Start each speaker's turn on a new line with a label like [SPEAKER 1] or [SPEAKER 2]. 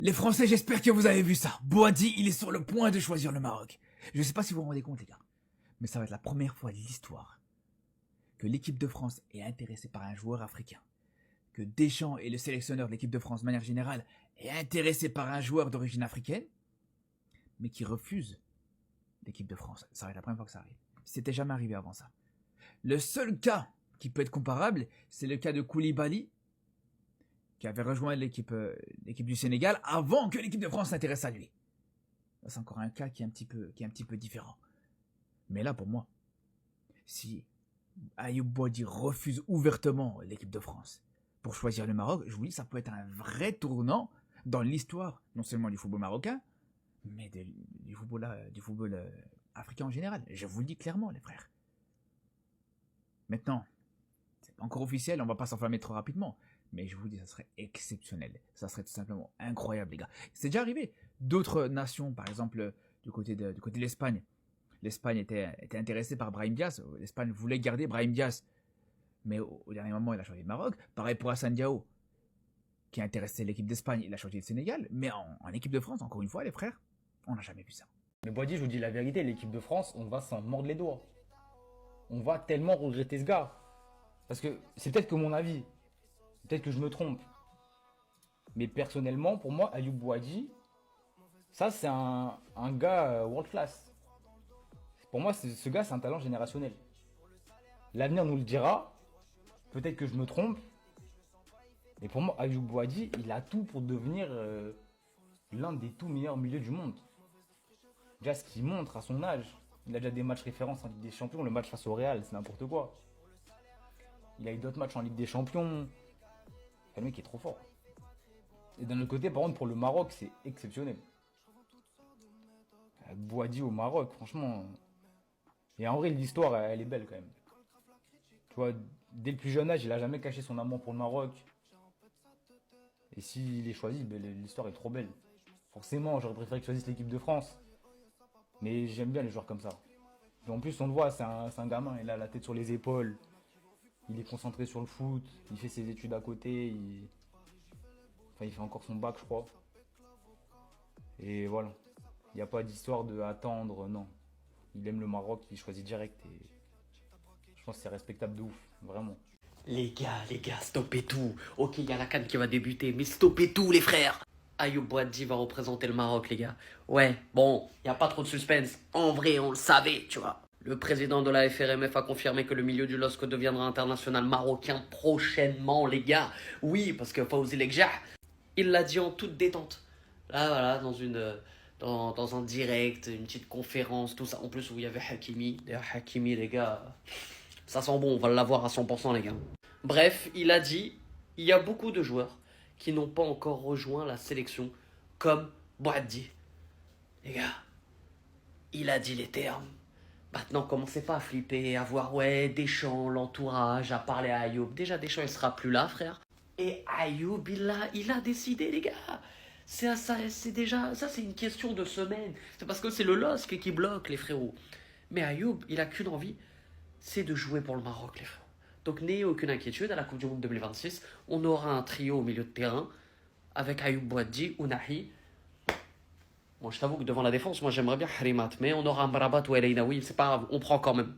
[SPEAKER 1] Les Français, j'espère que vous avez vu ça. Boadi, il est sur le point de choisir le Maroc. Je sais pas si vous vous rendez compte, les gars, mais ça va être la première fois de l'histoire que l'équipe de France est intéressée par un joueur africain. Que Deschamps et le sélectionneur de l'équipe de France, de manière générale, est intéressé par un joueur d'origine africaine, mais qui refuse l'équipe de France. Ça va être la première fois que ça arrive. C'était jamais arrivé avant ça. Le seul cas qui peut être comparable, c'est le cas de Koulibaly, qui avait rejoint l'équipe du Sénégal avant que l'équipe de France s'intéresse à lui. C'est encore un cas qui est un petit peu différent. Mais là, pour moi, si Ayoub Boadi refuse ouvertement l'équipe de France pour choisir le Maroc, je vous dis, ça peut être un vrai tournant dans l'histoire, non seulement du football marocain, mais du football africain en général. Je vous le dis clairement, les frères. Maintenant, c'est pas encore officiel, on va pas s'enflammer trop rapidement. Mais je vous dis, ça serait exceptionnel. Ça serait tout simplement incroyable, les gars. C'est déjà arrivé. D'autres nations, par exemple, du côté de l'Espagne. L'Espagne était intéressée par Brahim Diaz. L'Espagne voulait garder Brahim Diaz. Mais au dernier moment, il a choisi le Maroc. Pareil pour Hassan Diao, qui a intéressé l'équipe d'Espagne. Il a choisi le Sénégal. Mais en équipe de France, encore une fois, les frères, on n'a jamais vu ça.
[SPEAKER 2] Mais Boadi, je vous dis la vérité, l'équipe de France, on va s'en mordre les doigts. On va tellement regretter ce gars. Parce que c'est peut-être que mon avis. Peut-être que je me trompe. Mais personnellement, pour moi, Ayoub Boadi, ça c'est un gars world class. Pour moi, ce gars, c'est un talent générationnel. L'avenir nous le dira. Peut-être que je me trompe. Mais pour moi, Ayoub Boadi, il a tout pour devenir l'un des tout meilleurs milieux du monde. Déjà, ce qu'il montre à son âge. Il a déjà des matchs références en Ligue des Champions. Le match face au Real, c'est n'importe quoi. Il a eu d'autres matchs en Ligue des Champions. Le mec est trop fort. Et d'un autre côté, par contre, pour le Maroc, c'est exceptionnel. Boadi au Maroc, franchement. Et en vrai, l'histoire, elle est belle quand même. Tu vois, dès le plus jeune âge, il a jamais caché son amour pour le Maroc. Et s'il est choisi, ben, l'histoire est trop belle. Forcément, j'aurais préféré qu'il choisisse l'équipe de France. Mais j'aime bien les joueurs comme ça. Et en plus, on le voit, c'est un gamin. Il a la tête sur les épaules. Il est concentré sur le foot. Il fait ses études à côté. Il fait encore son bac, je crois. Et voilà. Il n'y a pas d'histoire de attendre, non. Il aime le Maroc, il choisit direct. Et je pense que c'est respectable de ouf, vraiment.
[SPEAKER 3] Les gars, stoppez tout. Ok, il y a la CAN qui va débuter, mais stoppez tout, les frères. Ayoub Boadi va représenter le Maroc, les gars. Ouais, bon, il n'y a pas trop de suspense. En vrai, on le savait, tu vois. Le président de la FRMF a confirmé que le milieu du LOSC deviendra international marocain prochainement, les gars. Oui, parce que Fawzi Lekjah, il l'a dit en toute détente. Là, voilà, dans un direct, une petite conférence, tout ça. En plus, où il y avait Hakimi. D'ailleurs, Hakimi, les gars, ça sent bon, on va l'avoir à 100%, les gars. Bref, il a dit, il y a beaucoup de joueurs qui n'ont pas encore rejoint la sélection, comme Boadi. Les gars, il a dit les termes. Maintenant, commencez pas à flipper, à voir, ouais, Deschamps, l'entourage, à parler à Ayoub. Déjà, Deschamps, il sera plus là, frère. Et Ayoub, il a décidé, les gars. C'est déjà, ça, c'est une question de semaine. C'est parce que c'est le LOSC qui bloque, les frérots. Mais Ayoub, il a qu'une envie, c'est de jouer pour le Maroc, les frérots. Donc, n'ayez aucune inquiétude, à la Coupe du Monde 2026, on aura un trio au milieu de terrain, avec Ayoub Boadi, Ounahi. Moi, je t'avoue que devant la défense, moi, j'aimerais bien Harimat, mais on aura Mrabat ou El Ainaoui, c'est pas grave, on prend quand même.